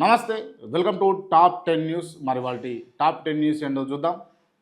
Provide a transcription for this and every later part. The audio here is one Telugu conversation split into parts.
నమస్తే, వెల్కమ్ టు టాప్ 10 న్యూస్. మరి వాళ్ళ టాప్ 10 న్యూస్ ఏంటో చూద్దాం.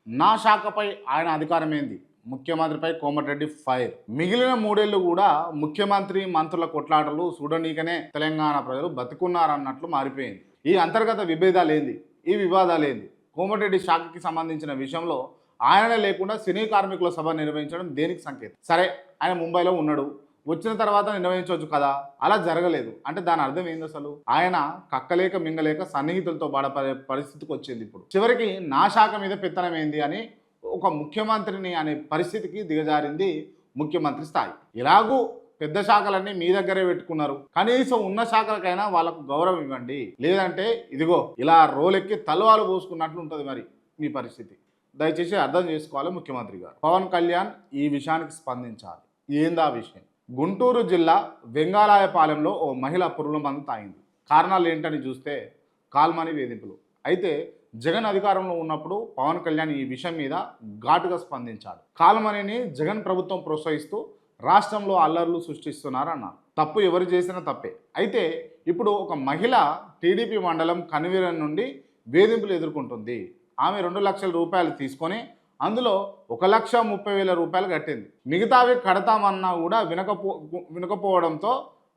నా శాఖపై ఆయన అధికారం ఏంది, ముఖ్యమంత్రిపై కోమటిరెడ్డి ఫైర్. మిగిలిన 3 ఏళ్ళు కూడా ముఖ్యమంత్రి మంత్రుల కొట్లాటలు చూడనీకనే తెలంగాణ ప్రజలు బతుకున్నారన్నట్లు మారిపోయింది. ఈ అంతర్గత విభేదాలు ఏంది, ఈ వివాదాలు ఏంది, కోమటిరెడ్డి శాఖకి సంబంధించిన విషయంలో ఆయననే లేకుండా సినీ కార్మికుల సభ నిర్వహించడం దేనికి సంకేతం? సరే, ఆయన ముంబైలో ఉన్నాడు, వచ్చిన తర్వాత నిర్వహించవచ్చు కదా, అలా జరగలేదు అంటే దాని అర్థం ఏంది? అసలు ఆయన కక్కలేక మింగలేక సన్నిహితులతో బాధపడే పరిస్థితికి వచ్చింది. ఇప్పుడు చివరికి నా శాఖ మీద పెత్తనం ఏంది అని ఒక ముఖ్యమంత్రిని అనే పరిస్థితికి దిగజారింది ముఖ్యమంత్రి స్థాయి. ఇలాగూ పెద్ద శాఖలన్నీ మీ దగ్గరే పెట్టుకున్నారు, కనీసం ఉన్న శాఖలకైనా వాళ్ళకు గౌరవం ఇవ్వండి, లేదంటే ఇదిగో ఇలా రోలెక్కి తలవాలు పోసుకున్నట్లు ఉంటుంది మరి మీ పరిస్థితి. దయచేసి అర్థం చేసుకోవాలి ముఖ్యమంత్రి గారు. పవన్ కళ్యాణ్ ఈ విషయానికి స్పందించాలి. ఏందా విషయం? గుంటూరు జిల్లా వెంగాళాయపాలెంలో ఓ మహిళ పురుగుల మందు తాగింది. కారణాలు ఏంటని చూస్తే కాల్మనీ వేధింపులు. అయితే జగన్ అధికారంలో ఉన్నప్పుడు పవన్ కళ్యాణ్ ఈ విషయం మీద ఘాటుగా స్పందించాడు. కాల్మనీని జగన్ ప్రభుత్వం ప్రోత్సహిస్తూ రాష్ట్రంలో అల్లర్లు సృష్టిస్తున్నారన్నారు. తప్పు ఎవరు చేసినా తప్పే. అయితే ఇప్పుడు ఒక మహిళ టీడీపీ మండలం కనివీరం నుండి వేధింపులు ఎదుర్కొంటుంది. ఆమె 2 లక్షల రూపాయలు తీసుకొని అందులో 1,30,000 రూపాయలు కట్టింది. మిగతావి కడతామన్నా కూడా వినకపోవడంతో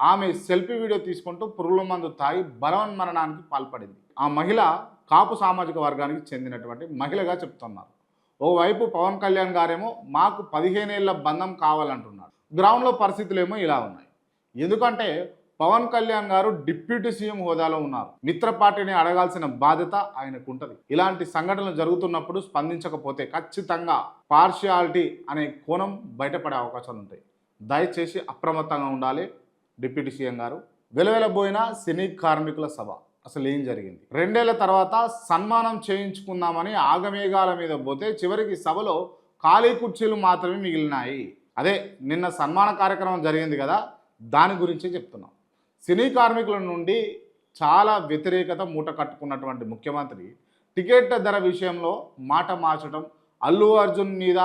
ఆమె సెల్ఫీ వీడియో తీసుకుంటూ పురుగుల మందు తాగి బలవన్మరణానికి పాల్పడింది. ఆ మహిళ కాపు సామాజిక వర్గానికి చెందినటువంటి మహిళగా చెప్తున్నారు. ఓవైపు పవన్ కళ్యాణ్ గారేమో మాకు 15 ఏళ్ల బంధం కావాలంటున్నారు. గ్రౌండ్లో పరిస్థితులేమో ఇలా ఉన్నాయి. ఎందుకంటే పవన్ కళ్యాణ్ గారు డిప్యూటీ సీఎం హోదాలో ఉన్నారు. మిత్ర పార్టీని అడగాల్సిన బాధ్యత ఆయనకు ఉంటుంది. ఇలాంటి సంఘటనలు జరుగుతున్నప్పుడు స్పందించకపోతే ఖచ్చితంగా పార్షియాలిటీ అనే కోణం బయటపడే అవకాశాలు ఉంటాయి. దయచేసి అప్రమత్తంగా ఉండాలి డిప్యూటీ సీఎం గారు. వెలవెలబోయిన సినీ కార్మికుల సభ అసలు ఏం జరిగింది? 2 ఏళ్ల తర్వాత సన్మానం చేయించుకుందామని ఆగమేఘాల మీద పోతే చివరికి సభలో ఖాళీ కుర్చీలు మాత్రమే మిగిలినాయి. అదే నిన్న సన్మాన కార్యక్రమం జరిగింది కదా, దాని గురించే చెప్తున్నాం. సినీ కార్మికుల నుండి చాలా వ్యతిరేకత మూట కట్టుకున్నటువంటి ముఖ్యమంత్రి టికెట్ల ధర విషయంలో మాట మార్చడం, అల్లు అర్జున్ మీద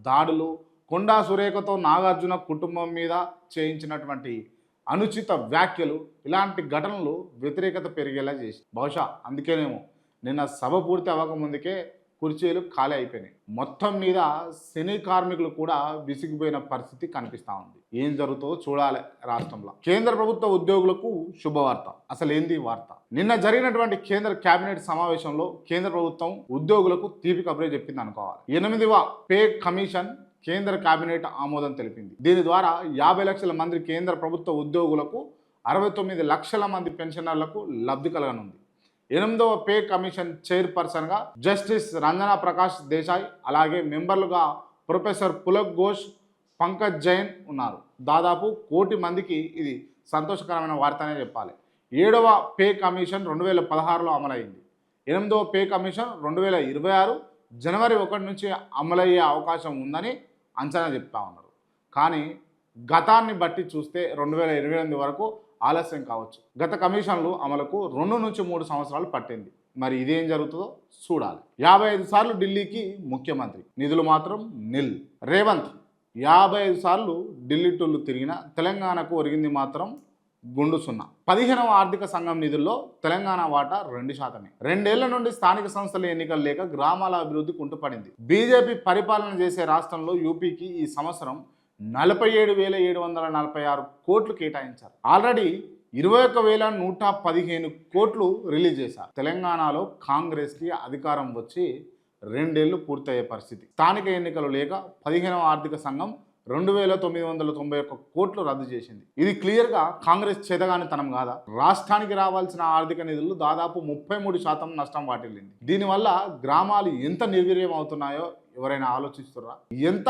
దాడులు, కొండా సురేఖతో నాగార్జున కుటుంబం మీద చేయించినటువంటి అనుచిత వ్యాఖ్యలు, ఇలాంటి ఘటనలు వ్యతిరేకత పెరిగేలా చేసి బహుశా అందుకేనేమో నిన్న సభ పూర్తి అవ్వకముందుకే కుర్చీలు ఖాళీ అయిపోయినాయి. మొత్తం మీద సినీ కార్మికులు కూడా విసిగిపోయిన పరిస్థితి కనిపిస్తూ ఉంది. ఏం జరుగుతుందో చూడాలి రాష్ట్రంలో. కేంద్ర ప్రభుత్వ ఉద్యోగులకు శుభవార్త. అసలు ఏంది వార్త? నిన్న జరిగినటువంటి కేంద్ర కేబినెట్ సమావేశంలో కేంద్ర ప్రభుత్వం ఉద్యోగులకు తీపి కబురే చెప్పింది అనుకోవాలి. 8వ పే కమిషన్ కేంద్ర కేబినెట్ ఆమోదం తెలిపింది. దీని ద్వారా 50 లక్షల మంది కేంద్ర ప్రభుత్వ ఉద్యోగులకు 69 లక్షల మంది పెన్షనర్లకు లబ్ధి కలగనుంది. 8వ పే కమిషన్ చైర్పర్సన్గా జస్టిస్ రంజనా ప్రకాష్ దేశాయ్, అలాగే మెంబర్లుగా ప్రొఫెసర్ పులక్ ఘోష్, పంకజ్ జైన్ ఉన్నారు. దాదాపు 1 కోటి మందికి ఇది సంతోషకరమైన వార్తనే చెప్పాలి. 7వ పే కమిషన్ 2016లో అమలైంది. 8వ పే కమిషన్ 2026 జనవరి 1 నుంచి అమలయ్యే అవకాశం ఉందని అంచనా చెప్తా ఉన్నారు. కానీ గతాన్ని బట్టి చూస్తే 2028 వరకు ఆలస్యం కావచ్చు. గత కమిషన్లు అమలుకు 2 నుంచి 3 సంవత్సరాలు పట్టింది. మరి ఇదేం జరుగుతుందో చూడాలి. 55 సార్లు ఢిల్లీకి ముఖ్యమంత్రి, నిధులు మాత్రం నిల్. రేవంత్ 55 సార్లు ఢిల్లీ టూర్లు తిరిగిన తెలంగాణకు ఒరిగింది మాత్రం గుండు సున్నా. 15వ ఆర్థిక సంఘం నిధుల్లో తెలంగాణ వాటా 2%. 2 ఏళ్ల నుండి స్థానిక సంస్థల ఎన్నికలు లేక గ్రామాల అభివృద్ధి కుంటుపడింది. బీజేపీ పరిపాలన చేసే రాష్ట్రంలో యూపీకి ఈ సంవత్సరం 47,746 కోట్లు కేటాయించారు. ఆల్రెడీ 21,115 కోట్లు రిలీజ్ చేశారు. తెలంగాణలో కాంగ్రెస్కి అధికారం వచ్చి 2 ఏళ్లు పూర్తయ్యే పరిస్థితి. స్థానిక ఎన్నికలు లేక 15వ ఆర్థిక సంఘం 2,991 కోట్లు రద్దు చేసింది. ఇది క్లియర్గా కాంగ్రెస్ చేతగానితనం కాదా? రాష్ట్రానికి రావాల్సిన ఆర్థిక నిధులు దాదాపు 33% నష్టం వాటిల్లింది. దీనివల్ల గ్రామాలు ఎంత నిర్వీర్యం అవుతున్నాయో ఎవరైనా ఆలోచిస్తున్నారా? ఎంత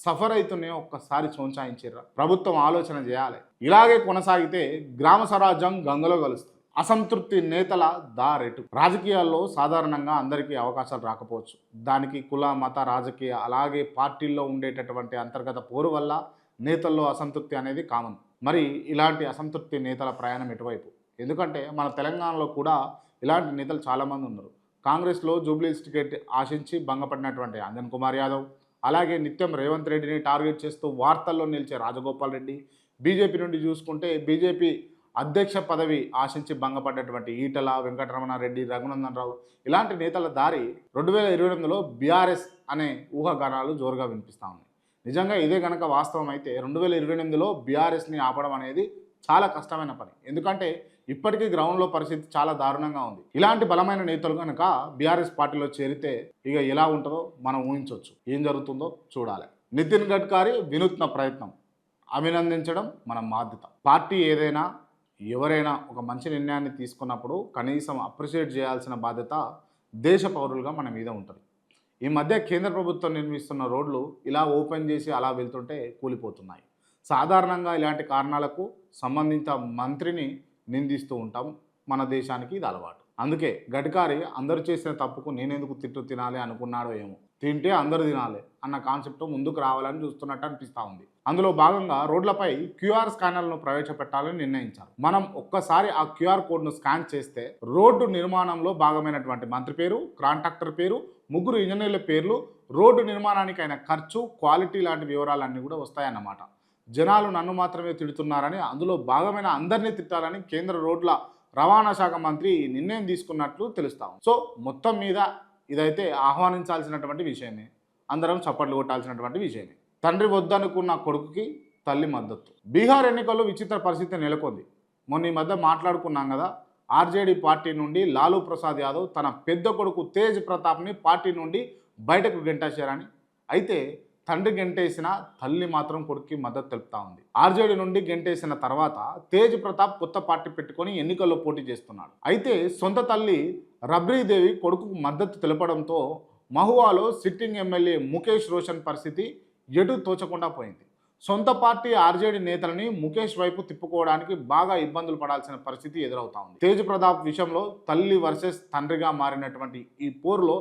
సఫర్ అవుతున్నాయో ఒక్కసారి చోంచాయించారా? ప్రభుత్వం ఆలోచన చేయాలి. ఇలాగే కొనసాగితే గ్రామ స్వరాజ్యం గంగలో కలుస్తుంది. అసంతృప్తి నేతల దారెటు. రాజకీయాల్లో సాధారణంగా అందరికీ అవకాశాలు రాకపోవచ్చు. దానికి కుల, మత, రాజకీయ అలాగే పార్టీల్లో ఉండేటటువంటి అంతర్గత పోరు వల్ల నేతల్లో అసంతృప్తి అనేది కామన్. మరి ఇలాంటి అసంతృప్తి నేతల ప్రయాణం ఎటువైపు? ఎందుకంటే మన తెలంగాణలో కూడా ఇలాంటి నేతలు చాలామంది ఉన్నారు. కాంగ్రెస్లో జూబ్లీస్ టికెట్ ఆశించి భంగపడినటువంటి అంజన్ కుమార్ యాదవ్, అలాగే నిత్యం రేవంత్ రెడ్డిని టార్గెట్ చేస్తూ వార్తల్లో నిలిచే రాజగోపాల్ రెడ్డి, బీజేపీ నుండి చూసుకుంటే బీజేపీ అధ్యక్ష పదవి ఆశించి భంగపడ్డటువంటి ఈటల, వెంకటరమణారెడ్డి, రఘునందన్ రావు ఇలాంటి నేతల దారి 2028లో బీఆర్ఎస్ అనే ఊహాగానాలు జోరుగా వినిపిస్తూ ఉన్నాయి. నిజంగా ఇదే కనుక వాస్తవం అయితే 2028లో బీఆర్ఎస్ని ఆపడం అనేది చాలా కష్టమైన పని. ఎందుకంటే ఇప్పటికీ గ్రౌండ్లో పరిస్థితి చాలా దారుణంగా ఉంది. ఇలాంటి బలమైన నేతలు కనుక బీఆర్ఎస్ పార్టీలో చేరితే ఇక ఎలా ఉంటుందో మనం ఊహించవచ్చు. ఏం జరుగుతుందో చూడాలి. నితిన్ గడ్కరీ వినూత్న ప్రయత్నం అభినందించడం మన బాధ్యత. పార్టీ ఏదైనా ఎవరైనా ఒక మంచి నిర్ణయాన్ని తీసుకున్నప్పుడు కనీసం అప్రిషియేట్ చేయాల్సిన బాధ్యత దేశ పౌరులుగా మన మీద ఉంటుంది. ఈ మధ్య కేంద్ర ప్రభుత్వం నిర్మిస్తున్న రోడ్లు ఇలా ఓపెన్ చేసి అలా వెళ్తుంటే కూలిపోతున్నాయి. సాధారణంగా ఇలాంటి కారణాలకు సంబంధిత మంత్రిని నిందిస్తూ ఉంటాం. మన దేశానికి ఇది అలవాటు. అందుకే గడ్కరీ అందరూ చేసిన తప్పుకు నేనెందుకు తిట్టు తినాలి అనుకున్నాడో ఏమో. తింటే అందరూ తినాలి అన్న కాన్సెప్ట్ ముందుకు రావాలని చూస్తున్నట్టు అనిపిస్తూ ఉంది. అందులో భాగంగా రోడ్లపై క్యూఆర్ స్కానర్లను ప్రవేశపెట్టాలని నిర్ణయించారు. మనం ఒక్కసారి ఆ క్యూఆర్ కోడ్ను స్కాన్ చేస్తే రోడ్డు నిర్మాణంలో భాగమైనటువంటి మంత్రి పేరు, కాంట్రాక్టర్ పేరు, 3 ఇంజనీర్ల పేర్లు, రోడ్డు నిర్మాణానికి అయిన ఖర్చు, క్వాలిటీ లాంటి వివరాలన్నీ కూడా వస్తాయన్నమాట. జనాలు నన్ను మాత్రమే తిడుతున్నారని, అందులో భాగమైన అందరినీ తిట్టాలని కేంద్ర రోడ్ల రవాణా శాఖ మంత్రి నిర్ణయం తీసుకున్నట్లు తెలుస్తాం. సో మొత్తం మీద ఇదైతే ఆహ్వానించాల్సినటువంటి విషయమే, అందరం చప్పట్లు కొట్టాల్సినటువంటి విషయమే. తండ్రి వద్దనుకున్న కొడుకుకి తల్లి మద్దతు. బీహార్ ఎన్నికల్లో విచిత్ర పరిస్థితి నెలకొంది. మొన్న ఈ మధ్య మాట్లాడుకున్నాం కదా, ఆర్జేడీ పార్టీ నుండి లాలూ ప్రసాద్ యాదవ్ తన పెద్ద కొడుకు తేజ్ ప్రతాప్ని పార్టీ నుండి బయటకు గెంటేశారని. అయితే తండ్రి గెంటేసిన తల్లి మాత్రం కొడుకుకి మద్దతు తెలుపుతా ఉంది. ఆర్జేడీ నుండి గెంటేసిన తర్వాత తేజ్ ప్రతాప్ కొత్త పార్టీ పెట్టుకొని ఎన్నికల్లో పోటీ చేస్తున్నాడు. అయితే సొంత తల్లి రబ్రీదేవి కొడుకుకు మద్దతు తెలపడంతో మహువాలో సిట్టింగ్ ఎమ్మెల్యే ముఖేష్ రోషన్ పరిస్థితి ఎటు తోచకుండా పోయింది. సొంత పార్టీ ఆర్జేడీ నేతలని ముఖేష్ వైపు తిప్పుకోవడానికి బాగా ఇబ్బందులు పడాల్సిన పరిస్థితి ఎదురవుతా ఉంది. తేజ్ ప్రతాప్ విషయంలో తల్లి వర్సెస్ తండ్రిగా మారినటువంటి ఈ పోరులో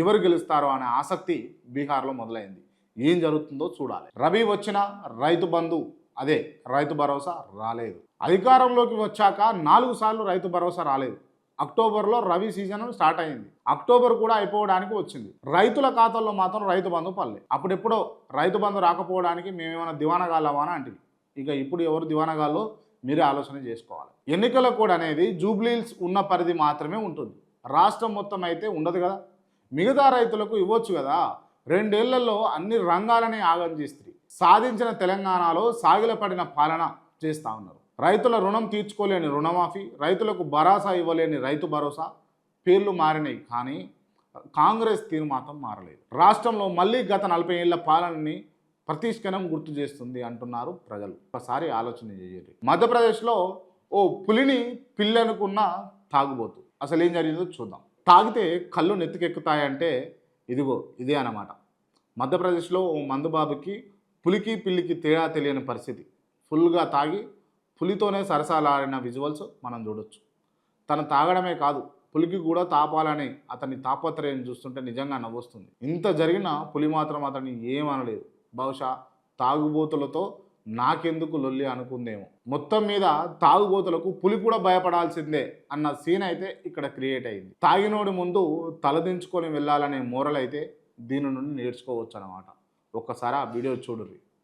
ఎవరు గెలుస్తారో అనే ఆసక్తి బీహార్లో మొదలైంది. ఏం జరుగుతుందో చూడాలి. రబీ వచ్చిన రైతు బంధు అదే రైతు భరోసా రాలేదు. అధికారంలోకి వచ్చాక 4 సార్లు రైతు భరోసా రాలేదు. అక్టోబర్లో రబీ సీజన్ స్టార్ట్ అయింది. అక్టోబర్ కూడా అయిపోవడానికి వచ్చింది. రైతుల ఖాతాల్లో మాత్రం రైతు బంధు పడలే. అప్పుడెప్పుడో రైతు బంధు రాకపోవడానికి మేమేమైనా దివానగాళ్ళమా అని అంటే ఇక ఇప్పుడు ఎవరు దివానగాల్లో మీరే ఆలోచన చేసుకోవాలి. ఎన్నికల కోడ్ అనేది జూబ్లీహిల్స్ ఉన్న పరిధి మాత్రమే ఉంటుంది. రాష్ట్రం మొత్తం అయితే ఉండదు కదా. మిగతా రైతులకు ఇవ్వచ్చు కదా. 2 ఏళ్లలో అన్ని రంగాలని ఆగం చేస్తుంది. సాధించిన తెలంగాణలో సాగిలపడిన పాలన చేస్తూ ఉన్నారు. రైతుల రుణం తీర్చుకోలేని రుణమాఫీ, రైతులకు భరోసా ఇవ్వలేని రైతు భరోసా పేర్లు మారినాయి, కానీ కాంగ్రెస్ తీరు మాత్రం మారలేదు. రాష్ట్రంలో మళ్ళీ గత 40 ఏళ్ల పాలనని ప్రతిష్కణం గుర్తు చేస్తుంది అంటున్నారు ప్రజలు. ఒకసారి ఆలోచన చేయండి. మధ్యప్రదేశ్లో ఓ పులిని పిల్లనుకున్న తాగుబోతు. అసలు ఏం జరిగిందో చూద్దాం. తాగితే కళ్ళు నెత్తికెక్కుతాయంటే ఇదిగో ఇదే అన్నమాట. మధ్యప్రదేశ్లో ఓ మందుబాబుకి పులికి పిల్లికి తేడా తెలియని పరిస్థితి. ఫుల్గా తాగి పులితోనే సరసాలాడిన విజువల్స్ మనం చూడొచ్చు. తను తాగడమే కాదు, పులికి కూడా తాపాలని అతని తాపత్రయం చూస్తుంటే నిజంగా నవ్వొస్తుంది. ఇంత జరిగిన పులి మాత్రం అతన్ని ఏమనలేదు. బహుశా తాగుబోతులతో నాకెందుకు లొల్లి అనుకుందేమో. మొత్తం మీద తాగుబోతులకు పులి కూడా భయపడాల్సిందే అన్న సీన్ అయితే ఇక్కడ క్రియేట్ అయింది. తాగినోడి ముందు తలదించుకొని వెళ్ళాలనే మోరల్ అయితే దీని నుండి నేర్చుకోవచ్చు అన్నమాట. ఒక్కసారి ఆ వీడియో చూడుర్రి.